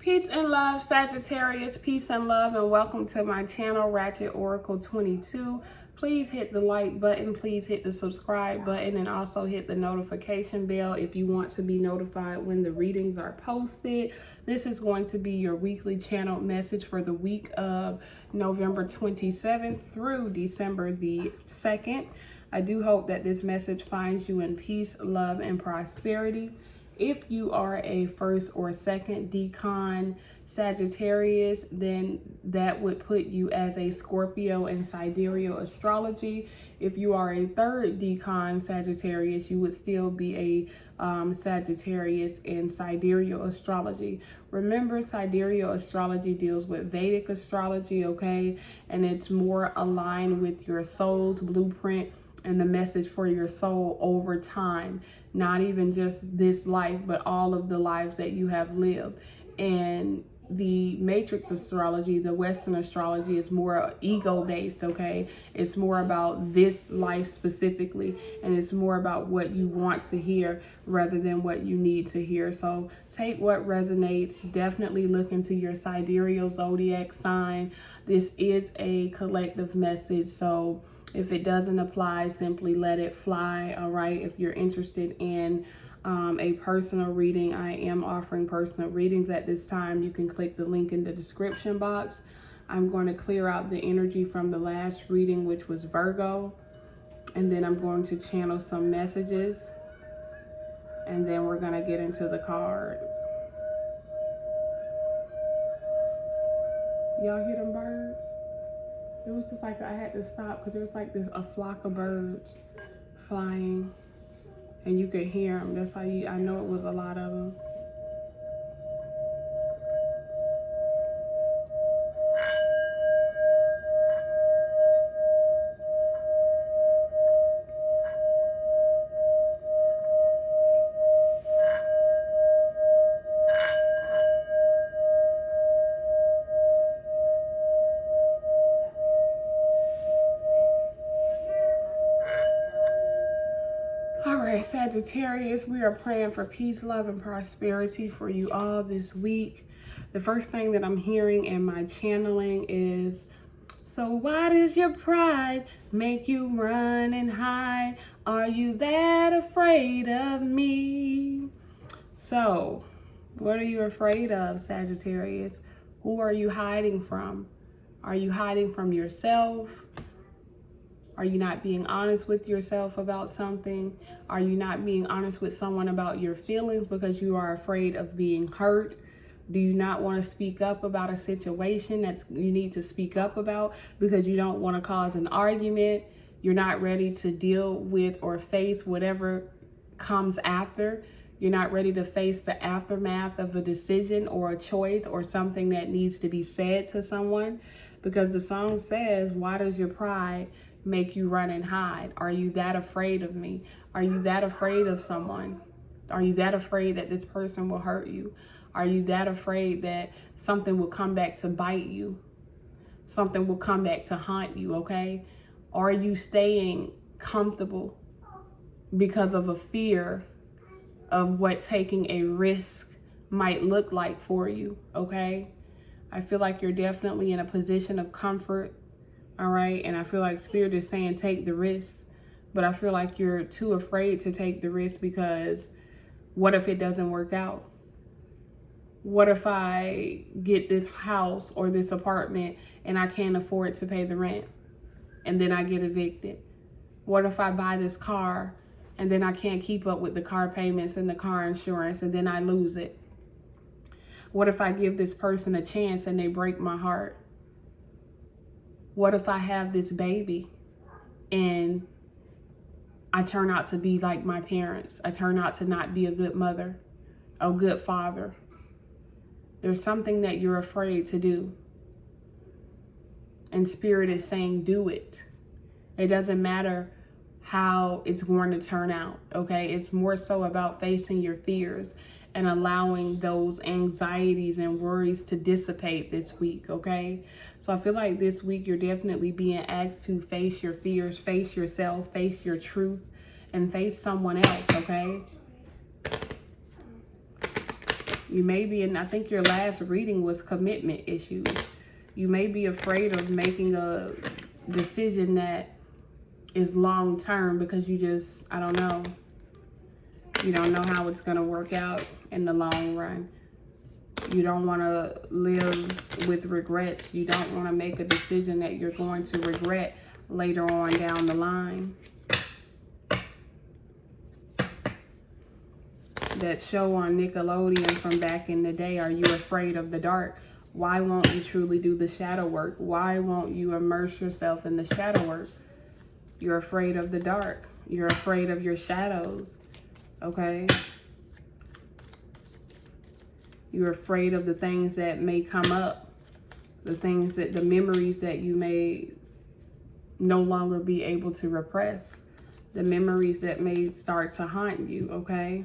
Peace and love, Sagittarius. Peace and love, and welcome to my channel, Ratchetoracle22. Please hit the like button, please hit the subscribe button, and also hit the notification bell if you want to be notified when the readings are posted. This is going to be your weekly channel message for the week of November 27th through December the 2nd. I do hope that this message finds you in peace, love, and prosperity. If you are a first or second decan Sagittarius, then that would put you as a Scorpio in sidereal astrology. If you are a third decan Sagittarius, you would still be a Sagittarius in sidereal astrology. Remember, sidereal astrology deals with Vedic astrology, okay? And it's more aligned with your soul's blueprint and the message for your soul over time, not even just this life, but all of the lives that you have lived. And the matrix astrology, the Western astrology, is more ego-based, okay? It's more about this life specifically, and it's more about what you want to hear rather than what you need to hear. So take what resonates. Definitely look into your sidereal zodiac sign. This is a collective message, so if it doesn't apply, simply let it fly, all right? If you're interested in a personal reading, I am offering personal readings at this time. You can click the link in the description box. I'm going to clear out the energy from the last reading, which was Virgo. And then I'm going to channel some messages. And then we're going to get into the cards. Y'all hear them birds? It was just like I had to stop because it was like a flock of birds flying, and you could hear them. That's how I know it was a lot of them. Sagittarius, we are praying for peace, love, and prosperity for you all this week. The first thing that I'm hearing in my channeling is, so why does your pride make you run and hide? Are you that afraid of me? So, what are you afraid of, Sagittarius? Who are you hiding from? Are you hiding from yourself? Are you not being honest with yourself about something? Are you not being honest with someone about your feelings because you are afraid of being hurt? Do you not want to speak up about a situation that you need to speak up about because you don't want to cause an argument? You're not ready to deal with or face whatever comes after. You're not ready to face the aftermath of a decision or a choice or something that needs to be said to someone, because the song says, why does your pride make you run and hide? Are you that afraid of me? Are you that afraid of someone? Are you that afraid that this person will hurt you? Are you that afraid that something will come back to bite you? Something will come back to haunt you, okay? Are you staying comfortable because of a fear of what taking a risk might look like for you, okay? I feel like you're definitely in a position of comfort. All right. And I feel like Spirit is saying, take the risk. But I feel like you're too afraid to take the risk because what if it doesn't work out? What if I get this house or this apartment and I can't afford to pay the rent and then I get evicted? What if I buy this car and then I can't keep up with the car payments and the car insurance and then I lose it? What if I give this person a chance and they break my heart? What if I have this baby and I turn out to be like my parents? I turn out to not be a good mother, a good father. There's something that you're afraid to do. And Spirit is saying, do it. It doesn't matter how it's going to turn out, okay? It's more so about facing your fears and allowing those anxieties and worries to dissipate this week, okay? So I feel like this week you're definitely being asked to face your fears, face yourself, face your truth, and face someone else, okay? You may be, and I think your last reading was commitment issues. You may be afraid of making a decision that is long term because you just, I don't know. You don't know how it's going to work out in the long run. You don't want to live with regrets. You don't want to make a decision that you're going to regret later on down the line. That show on Nickelodeon from back in the day, Are You Afraid of the Dark? Why won't you truly do the shadow work? Why won't you immerse yourself in the shadow work? You're afraid of the dark. You're afraid of your shadows, okay? You're afraid of the things that may come up, the memories that you may no longer be able to repress, the memories that may start to haunt you, okay?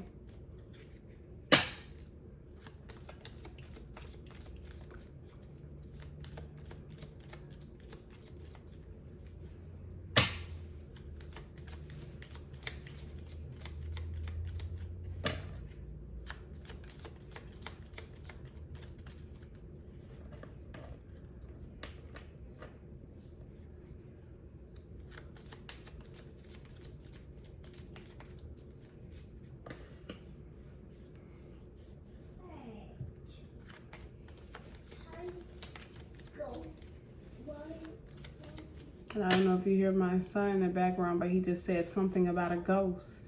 And I don't know if you hear my son in the background, but he just said something about a ghost.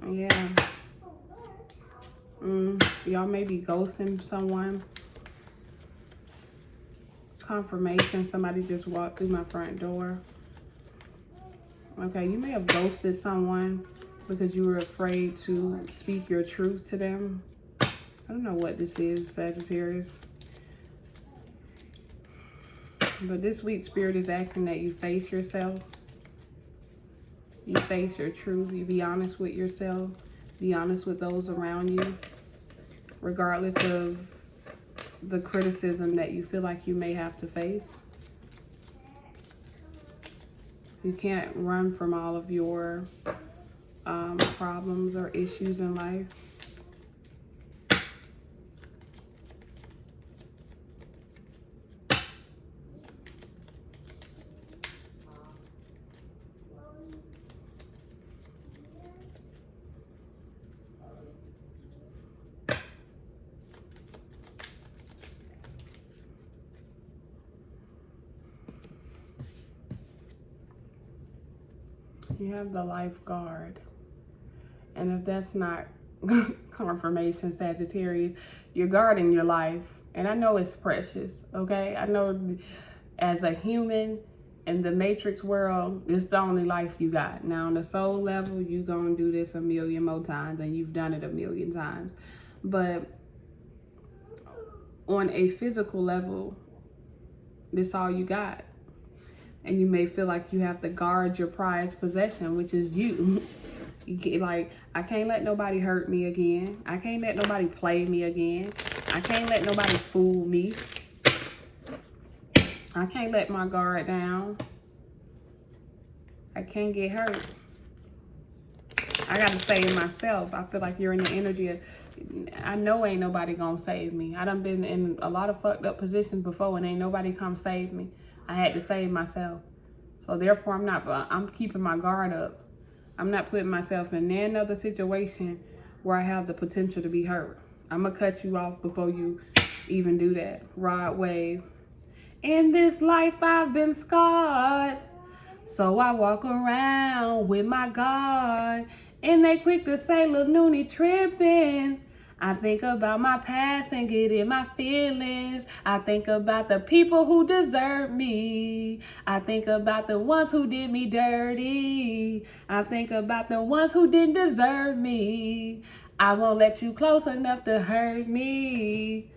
Yeah. Y'all may be ghosting someone. Confirmation, somebody just walked through my front door. Okay, you may have ghosted someone because you were afraid to speak your truth to them. I don't know what this is, Sagittarius. But this week, Spirit is asking that you face yourself. You face your truth. You be honest with yourself. Be honest with those around you. Regardless of the criticism that you feel like you may have to face. You can't run from all of your problems or issues in life. You have the lifeguard. And if that's not confirmation, Sagittarius, you're guarding your life. And I know it's precious, okay? I know as a human in the matrix world, it's the only life you got. Now, on the soul level, you're going to do this a million more times, and you've done it a million times. But on a physical level, this all you got. And you may feel like you have to guard your prized possession, which is you. You get like, I can't let nobody hurt me again. I can't let nobody play me again. I can't let nobody fool me. I can't let my guard down. I can't get hurt. I got to save myself. I feel like you're in the energy of, I know ain't nobody gonna save me. I done been in a lot of fucked up positions before and ain't nobody come save me. I had to save myself. So therefore, I'm keeping my guard up. I'm not putting myself in another situation where I have the potential to be hurt. I'm going to cut you off before you even do that. Rod wave. In this life, I've been scarred. So I walk around with my guard. And they quick to say, Lil Noonie tripping. I think about my past and get in my feelings. I think about the people who deserve me. I think about the ones who did me dirty. I think about the ones who didn't deserve me. I won't let you close enough to hurt me.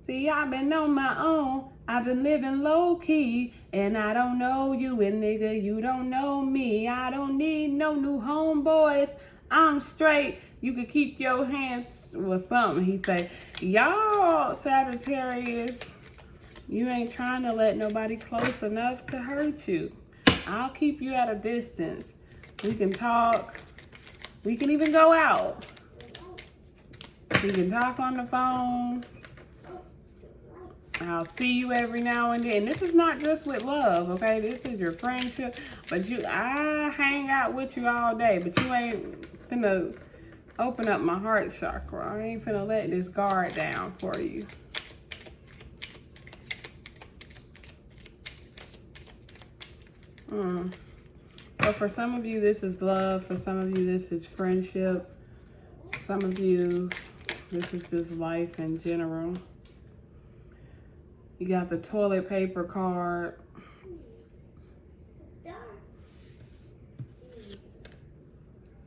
See, I've been on my own. I've been living low-key, and I don't know you, and nigga, you don't know me. I don't need no new homeboys. I'm straight. You could keep your hands with something. He say, y'all, Sagittarius, you ain't trying to let nobody close enough to hurt you. I'll keep you at a distance. We can talk. We can even go out. We can talk on the phone. I'll see you every now and then. This is not just with love, okay? This is your friendship. But I hang out with you all day, but you ain't finna open up my heart chakra. I ain't finna let this guard down for you. So for some of you, this is love. For some of you, this is friendship. Some of you, this is just life in general. You got the toilet paper card.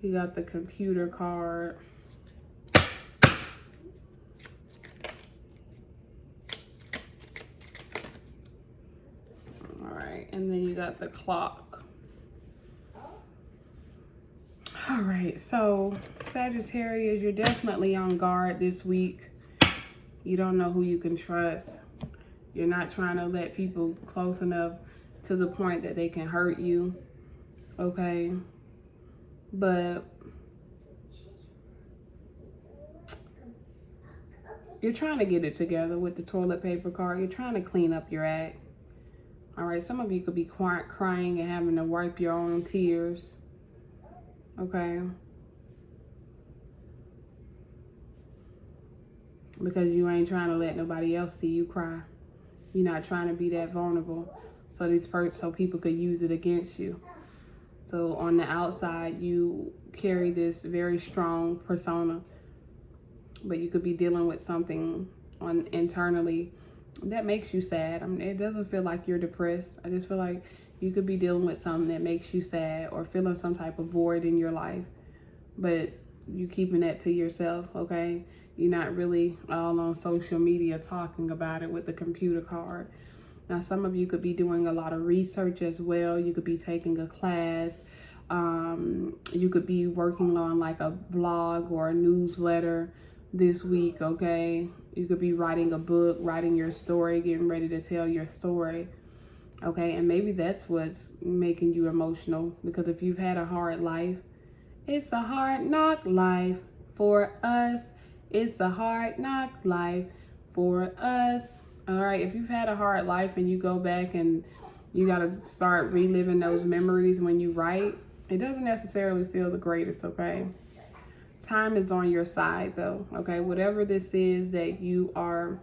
You got the computer card. All right, and then you got the clock. All right, so Sagittarius, you're definitely on guard this week. You don't know who you can trust. You're not trying to let people close enough to the point that they can hurt you, okay? But you're trying to get it together with the toilet paper card. You're trying to clean up your act. All right, some of you could be crying and having to wipe your own tears, okay? Because you ain't trying to let nobody else see you cry. You're not trying to be that vulnerable so people could use it against you. So on the outside, you carry this very strong persona, but you could be dealing with something internally that makes you sad. I mean, it doesn't feel like you're depressed. I just feel like you could be dealing with something that makes you sad or feeling some type of void in your life, but you keeping that to yourself, okay? You're not really all on social media talking about it with the computer card. Now, some of you could be doing a lot of research as well. You could be taking a class. You could be working on like a blog or a newsletter this week, okay? You could be writing a book, writing your story, getting ready to tell your story, okay? And maybe that's what's making you emotional, because if you've had a hard life, it's a hard knock life for us. It's a hard knock life for us. All right, if you've had a hard life and you go back and you got to start reliving those memories when you write, it doesn't necessarily feel the greatest, okay? Time is on your side though, okay? Whatever this is that you are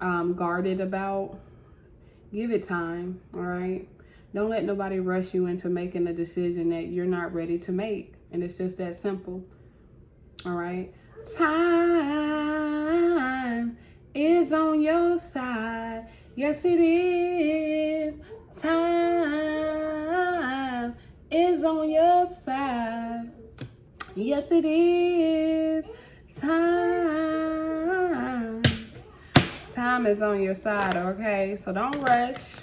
guarded about, give it time, all right? Don't let nobody rush you into making a decision that you're not ready to make. And it's just that simple, all right? Time is on your side. Yes, it is. Time is on your side. Yes, it is. Time is on your side, okay? So don't rush.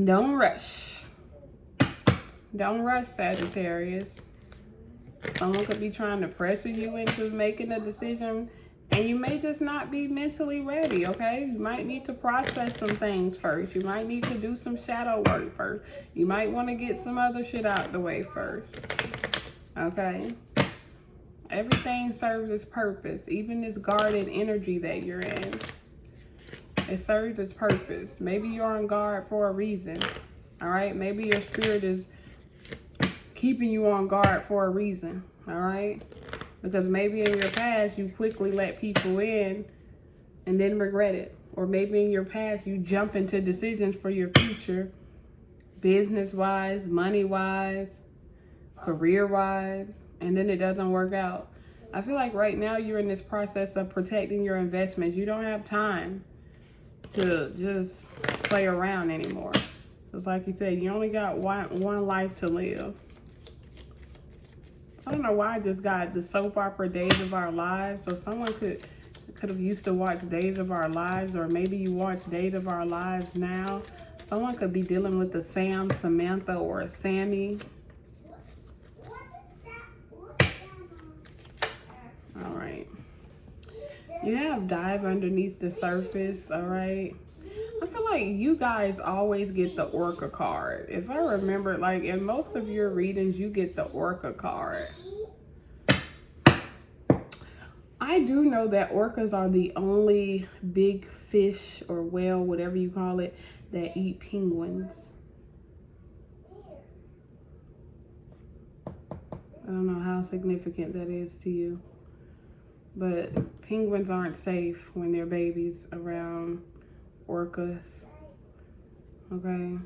Don't rush. Don't rush, Sagittarius. Someone could be trying to pressure you into making a decision, and you may just not be mentally ready, okay? You might need to process some things first. You might need to do some shadow work first. You might want to get some other shit out the way first, okay? Everything serves its purpose, even this guarded energy that you're in. It serves its purpose. Maybe you're on guard for a reason, all right? Maybe your spirit is keeping you on guard for a reason, all right? Because maybe in your past, you quickly let people in and then regret it. Or maybe in your past, you jump into decisions for your future, business-wise, money-wise, career-wise, and then it doesn't work out. I feel like right now you're in this process of protecting your investments. You don't have time to just play around anymore. Just like you said, you only got one life to live. I don't know why I just got the soap opera Days of Our Lives. So someone could have used to watch Days of Our Lives, or maybe you watch Days of Our Lives now. Someone could be dealing with a Sam, Samantha, or a Sammy. All right. You have dive underneath the surface, all right? I feel like you guys always get the Orca card. If I remember, like in most of your readings, you get the Orca card. I do know that orcas are the only big fish or whale, whatever you call it, that eat penguins. I don't know how significant that is to you, but penguins aren't safe when they're babies around orcas, okay?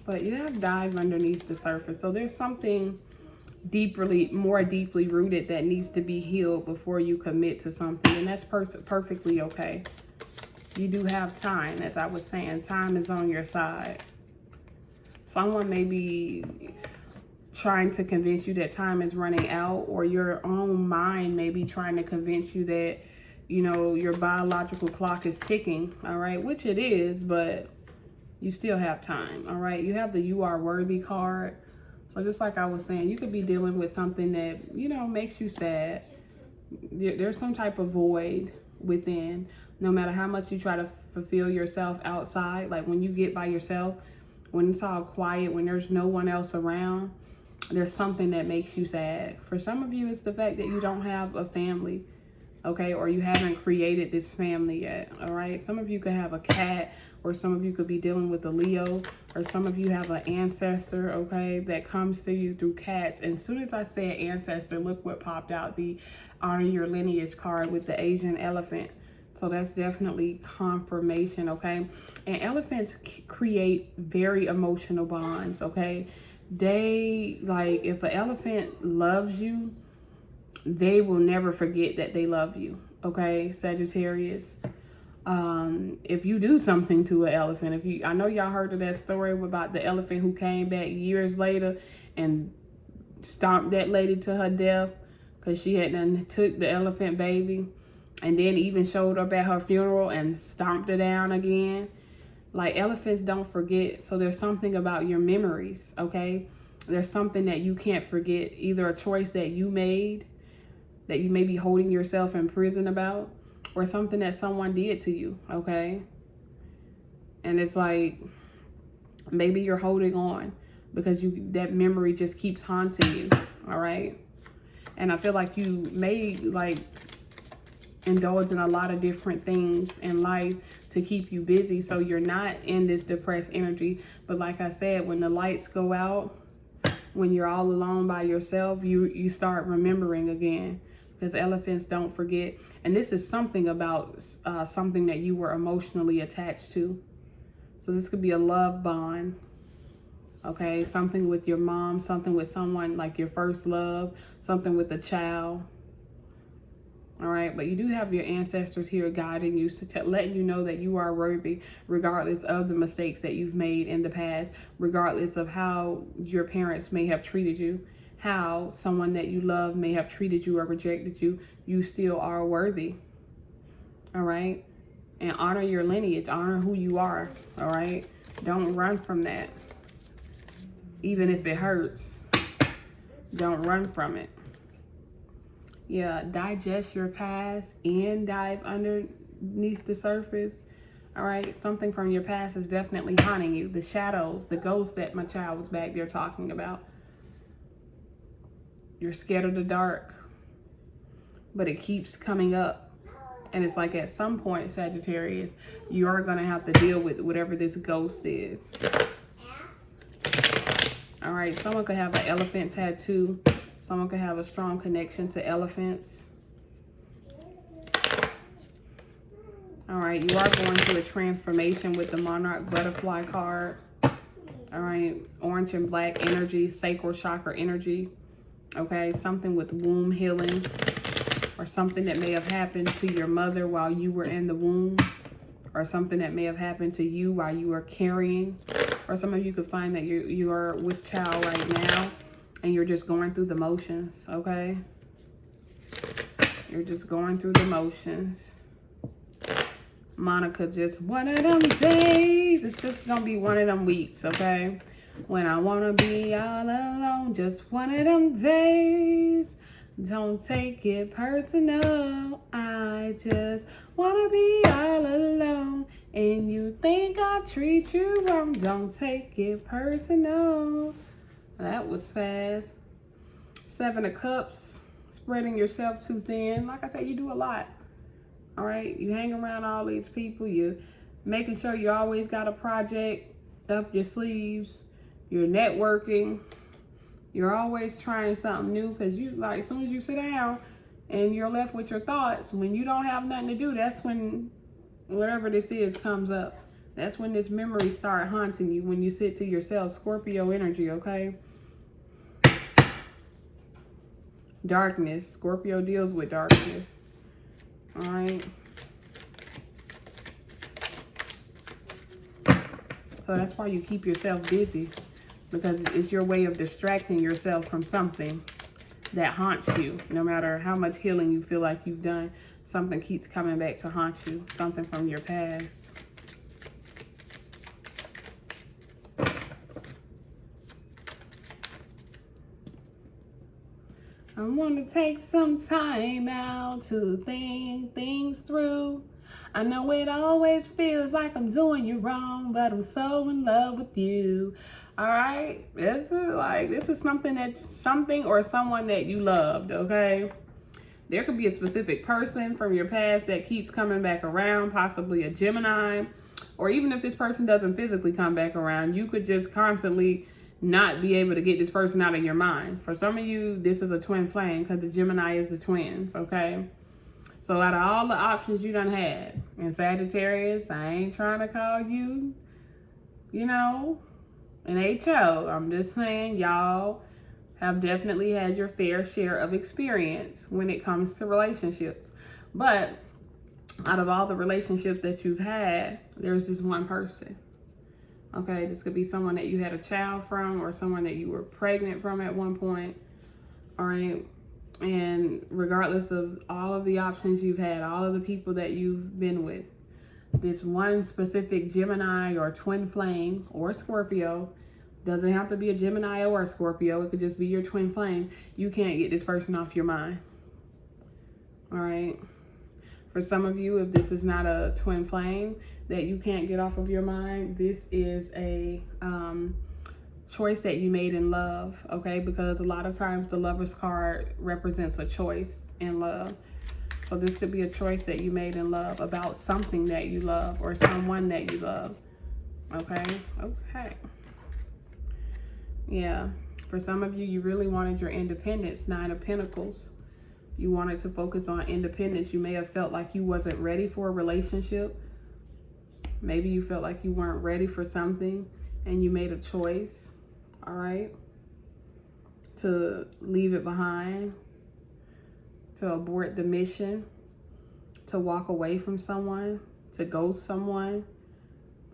But you have dive underneath the surface, so there's something more deeply rooted that needs to be healed before you commit to something, and that's perfectly okay. You do have time, as I was saying. Time is on your side. Someone may be trying to convince you that time is running out, or your own mind may be trying to convince you that, you know, your biological clock is ticking, all right? Which it is, but you still have time, all right? You have the You Are Worthy card. So just like I was saying, you could be dealing with something that, you know, makes you sad. There's some type of void within. No matter how much you try to fulfill yourself outside, like when you get by yourself, when it's all quiet, when there's no one else around, there's something that makes you sad. For some of you, it's the fact that you don't have a family, okay? Or you haven't created this family yet, all right? Some of you could have a cat, or some of you could be dealing with a Leo, or some of you have an ancestor, okay, that comes to you through cats. And as soon as I said ancestor, look what popped out, the Honor Your Lineage card with the Asian elephant. So that's definitely confirmation, okay? And elephants create very emotional bonds, okay? They, like, if an elephant loves you, they will never forget that they love you, okay, Sagittarius? If you do something to an elephant, I know y'all heard of that story about the elephant who came back years later and stomped that lady to her death because she had done took the elephant baby, and then even showed up at her funeral and stomped her down again. Like, elephants don't forget. So there's something about your memories, okay? There's something that you can't forget, either a choice that you made that you may be holding yourself in prison about, or something that someone did to you, okay? And it's like, maybe you're holding on because that memory just keeps haunting you, all right? And I feel like you may, like, indulge in a lot of different things in life to keep you busy, so you're not in this depressed energy. But like I said, when the lights go out, when you're all alone by yourself, you start remembering again, because elephants don't forget. And this is something about something that you were emotionally attached to. So this could be a love bond, okay? Something with your mom, something with someone like your first love, something with a child. All right, but you do have your ancestors here guiding you, letting you know that you are worthy, regardless of the mistakes that you've made in the past, regardless of how your parents may have treated you, how someone that you love may have treated you or rejected you. You still are worthy. All right, and honor your lineage, honor who you are. All right, don't run from that, even if it hurts. Don't run from it. Yeah, digest your past and dive underneath the surface. All right, something from your past is definitely haunting you. The shadows, the ghosts that my child was back there talking about. You're scared of the dark, but it keeps coming up. And it's like, at some point, Sagittarius, you are going to have to deal with whatever this ghost is. All right, someone could have an elephant tattoo. Someone could have a strong connection to elephants. All right, you are going through a transformation with the Monarch Butterfly card. All right, orange and black energy, sacral chakra energy. Okay, something with womb healing, or something that may have happened to your mother while you were in the womb, or something that may have happened to you while you were carrying. Or some of you could find that you are with child right now, and you're just going through the motions, okay? You're just going through the motions. Monica, just one of them days. It's just going to be one of them weeks, okay? When I want to be all alone, just one of them days. Don't take it personal. I just want to be all alone. And you think I treat you wrong. Don't take it personal. That that was fast. 7 of Cups, spreading yourself too thin. Like I said, you do a lot. All right, you hang around all these people. You're making sure you always got a project up your sleeves. You're networking. You're always trying something new, because you, like, as soon as you sit down and you're left with your thoughts, when you don't have nothing to do, that's when whatever this is comes up. That's when this memory start haunting you, when you sit to yourself. Scorpio energy, okay? Darkness. Scorpio deals with darkness. All right. So that's why you keep yourself busy, because it's your way of distracting yourself from something that haunts you. No matter how much healing you feel like you've done, something keeps coming back to haunt you, something from your past. I want to take some time out to think things through. I know it always feels like I'm doing you wrong, but I'm so in love with you. All right, this is something or someone that you loved, okay? There could be a specific person from your past that keeps coming back around, possibly a Gemini, or even if this person doesn't physically come back around, you could just constantly not be able to get this person out of your mind. For some of you, this is a twin flame, because the Gemini is the twins, okay? So out of all the options you done had, in Sagittarius, I ain't trying to call you, you know, an HO. I'm just saying y'all have definitely had your fair share of experience when it comes to relationships. But out of all the relationships that you've had, there's just one person. Okay, this could be someone that you had a child from, or someone that you were pregnant from at one point. All right. And regardless of all of the options you've had, all of the people that you've been with, this one specific Gemini or twin flame or Scorpio, doesn't have to be a Gemini or a Scorpio, it could just be your twin flame. You can't get this person off your mind. All right. For some of you, if this is not a twin flame that you can't get off of your mind, this is a choice that you made in love, okay? Because a lot of times the Lover's card represents a choice in love. So this could be a choice that you made in love about something that you love or someone that you love, okay? Okay. Yeah. For some of you, you really wanted your independence, 9 of Pentacles. You wanted to focus on independence. You may have felt like you wasn't ready for a relationship. Maybe you felt like you weren't ready for something and you made a choice, all right, to leave it behind, to abort the mission, to walk away from someone, to ghost someone,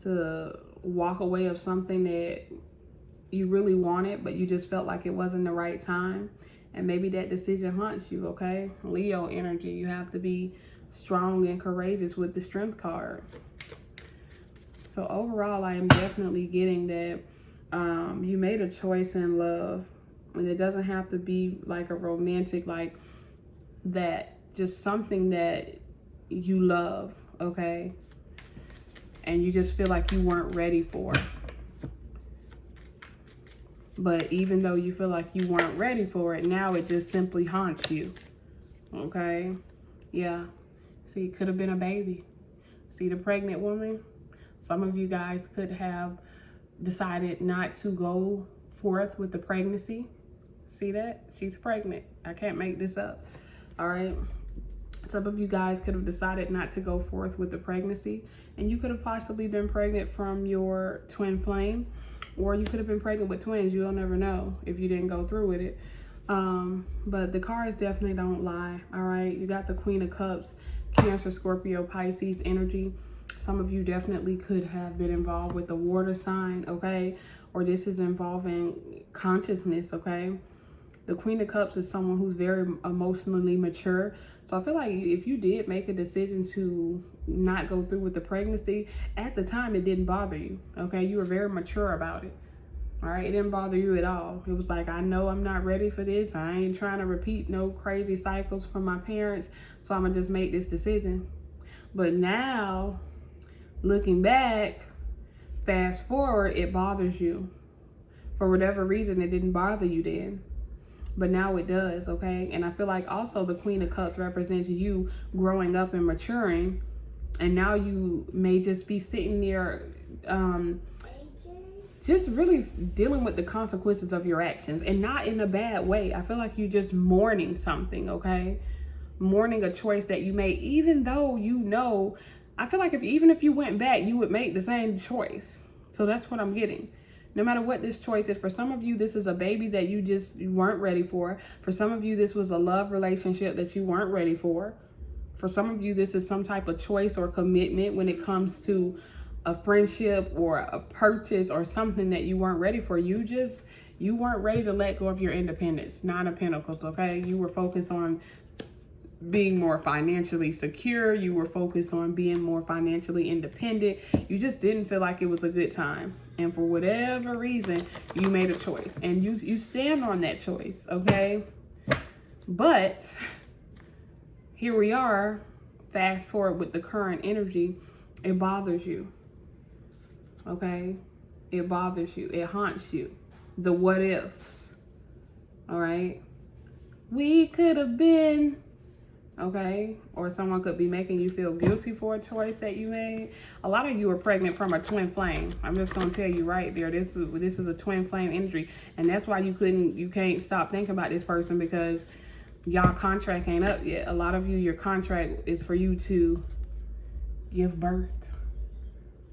to walk away of something that you really wanted, but you just felt like it wasn't the right time. And maybe that decision haunts you, okay? Leo energy, you have to be strong and courageous with the Strength card. So overall, I am definitely getting that you made a choice in love. And it doesn't have to be like a romantic, like that. Just something that you love, okay? And you just feel like you weren't ready for. But even though you feel like you weren't ready for it, now it just simply haunts you. Okay? Yeah. See, it could have been a baby. See the pregnant woman? Some of you guys could have decided not to go forth with the pregnancy. See that? She's pregnant. I can't make this up. All right? Some of you guys could have decided not to go forth with the pregnancy. And you could have possibly been pregnant from your twin flame. Or you could have been pregnant with twins. You'll never know if you didn't go through with it. But the cards definitely don't lie. All right. You got the Queen of Cups, Cancer, Scorpio, Pisces energy. Some of you definitely could have been involved with the water sign. Okay. Or this is involving consciousness. Okay. The Queen of Cups is someone who's very emotionally mature. So I feel like if you did make a decision to not go through with the pregnancy, at the time it didn't bother you, okay? You were very mature about it, all right? It didn't bother you at all. It was like, I know I'm not ready for this. I ain't trying to repeat no crazy cycles from my parents, so I'm gonna just make this decision. But now, looking back, fast forward, it bothers you. For whatever reason, it didn't bother you then. But now it does, okay? And I feel like also the Queen of Cups represents you growing up and maturing. And now you may just be sitting there just really dealing with the consequences of your actions, and not in a bad way. I feel like you're just mourning something, okay? Mourning a choice that you made, even though you know, I feel like even if you went back, you would make the same choice. So that's what I'm getting. No matter what this choice is, for some of you, this is a baby that you weren't ready for. For some of you, this was a love relationship that you weren't ready for. For some of you, this is some type of choice or commitment when it comes to a friendship or a purchase or something that you weren't ready for. You weren't ready to let go of your independence. Nine of Pentacles, okay? You were focused on being more financially secure. You were focused on being more financially independent. You just didn't feel like it was a good time. And for whatever reason, you made a choice. And you stand on that choice, okay? But here we are, fast forward with the current energy, it bothers you, okay? It bothers you, it haunts you. The what ifs, all right? We could have been, okay? Or someone could be making you feel guilty for a choice that you made. A lot of you are pregnant from a twin flame. I'm just gonna tell you right there, this is a twin flame energy. And that's why you can't stop thinking about this person, because y'all contract ain't up yet. A lot of you, your contract is for you to give birth,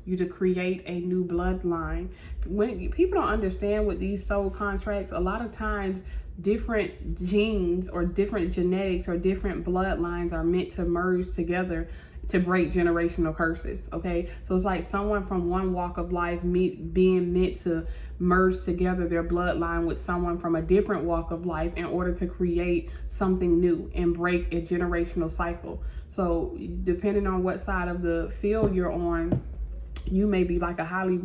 you to create a new bloodline. When people don't understand with these soul contracts, a lot of times different genes or different genetics or different bloodlines are meant to merge together to break generational curses, okay? So it's like someone from one walk of life being meant to merge together their bloodline with someone from a different walk of life in order to create something new and break a generational cycle. So depending on what side of the field you're on, you may be like a highly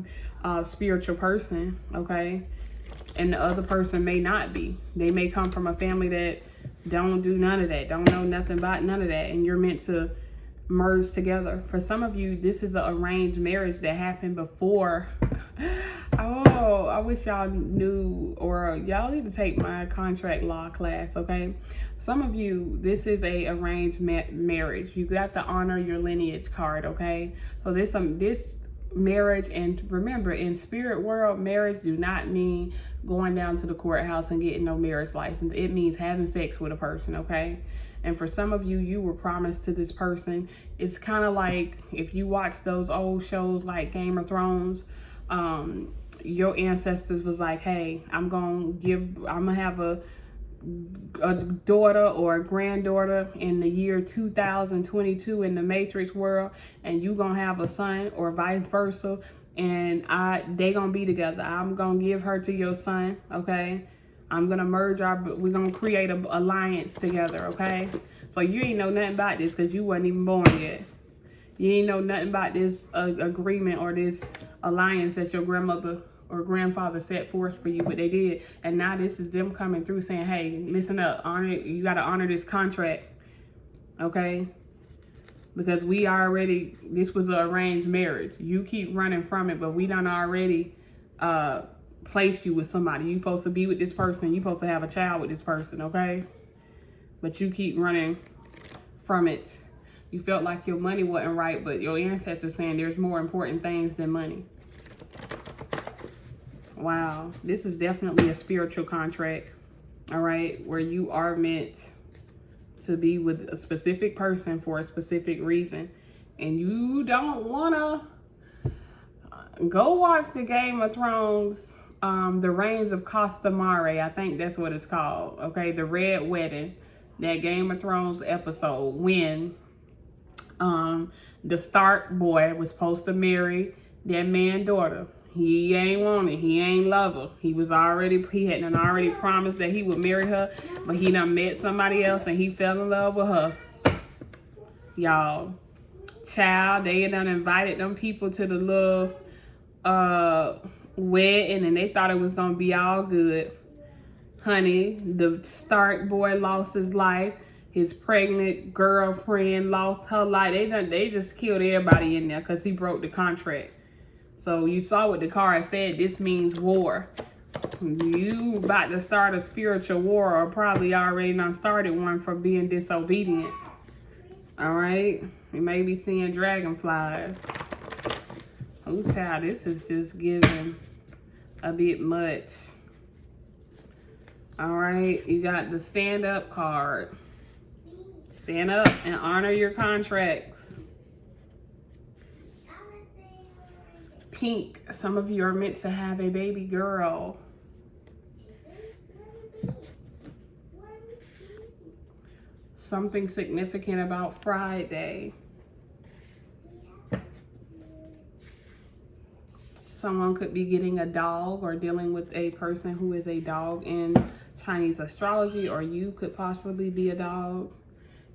spiritual person, okay? And the other person may not be. They may come from a family that don't do none of that, don't know nothing about none of that, and you're meant to merge together. For some of you, this is an arranged marriage that happened before. Oh, I wish y'all knew, or y'all need to take my contract law class, okay? Some of you, this is a arranged marriage. You got to honor your lineage card, okay? So this marriage, and remember, in spirit world, marriage do not mean going down to the courthouse and getting no marriage license. It means having sex with a person, okay? And for some of you, you were promised to this person. It's kind of like if you watch those old shows like Game of Thrones, your ancestors was like, hey, I'm gonna have a daughter or a granddaughter in the year 2022 in the Matrix world, and you gonna have a son, or vice versa, and they gonna be together. I'm gonna give her to your son, okay? I'm gonna merge we're gonna create an alliance together, okay? So you ain't know nothing about this because you wasn't even born yet. You ain't know nothing about this agreement or this alliance that your grandmother or grandfather set forth for you, but they did. And now this is them coming through saying, hey, listen up, you gotta honor this contract, okay? Because this was an arranged marriage. You keep running from it, but we done already placed you with somebody. You supposed to be with this person, and you supposed to have a child with this person, okay? But you keep running from it. You felt like your money wasn't right, but your ancestors saying there's more important things than money. Wow, this is definitely a spiritual contract, all right, where you are meant to be with a specific person for a specific reason. And you don't want to go watch the Game of Thrones, the Reigns of Castamare, I think that's what it's called, okay, the Red Wedding, that Game of Thrones episode when the Stark boy was supposed to marry that man's daughter. He ain't want it. He ain't love her. He had already promised that he would marry her, but he done met somebody else and he fell in love with her. Y'all, child, they done invited them people to the little wedding, and they thought it was gonna be all good. Honey, the Stark boy lost his life. His pregnant girlfriend lost her life. They just killed everybody in there because he broke the contract. So you saw what the card said. This means war. You about to start a spiritual war, or probably already done started one for being disobedient. All right? You may be seeing dragonflies. Oh, child, this is just giving a bit much. All right? You got the stand up card. Stand up and honor your contracts. Pink, some of you are meant to have a baby girl. Something significant about Friday. Someone could be getting a dog or dealing with a person who is a dog in Chinese astrology, or you could possibly be a dog.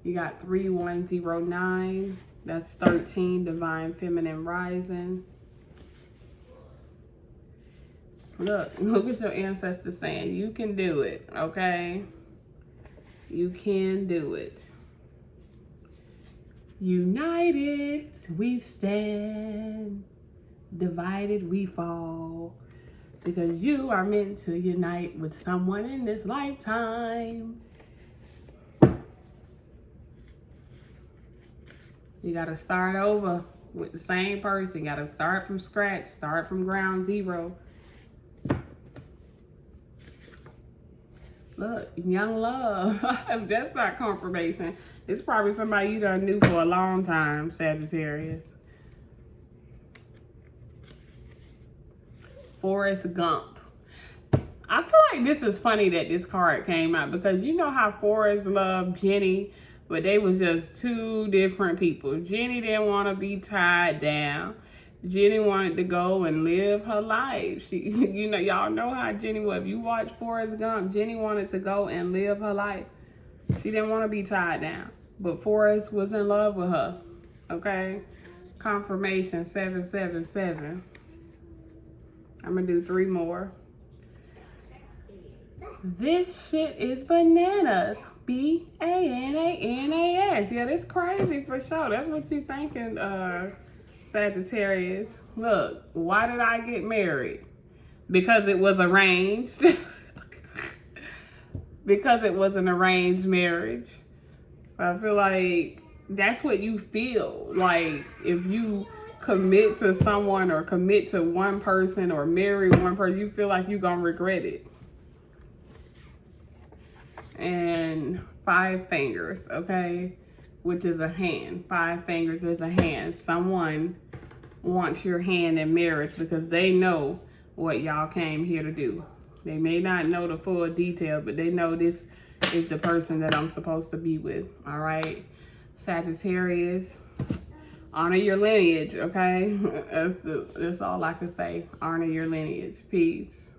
You got 3109. That's 13, divine feminine rising. Look what your ancestors saying. You can do it, okay? You can do it. United we stand, divided we fall. Because you are meant to unite with someone in this lifetime. You got to start over with the same person. You got to start from scratch, start from ground zero. Look, young love. That's not confirmation. It's probably somebody you done knew for a long time, Sagittarius. Forrest Gump. I feel like this is funny that this card came out, because you know how Forrest loved Jenny, but they was just two different people. Jenny didn't want to be tied down. Jenny wanted to go and live her life. She, you know, y'all know how Jenny was. If you watch Forrest Gump, Jenny wanted to go and live her life. She didn't want to be tied down. But Forrest was in love with her. Okay? Confirmation 777. I'm going to do 3 more. This shit is bananas. BANANAS. Yeah, that's crazy for sure. That's what you thinking, Sagittarius. Look, why did I get married? Because it was arranged. Because it was an arranged marriage. So I feel like that's what you feel. Like if you commit to someone or commit to one person or marry one person, you feel like you're going to regret it. And 5 fingers, okay? Which is a hand. 5 fingers is a hand. Someone wants your hand in marriage because they know what y'all came here to do. They may not know the full detail, but they know this is the person that I'm supposed to be with, all right? Sagittarius, honor your lineage, okay? That's all I can say. Honor your lineage. Peace.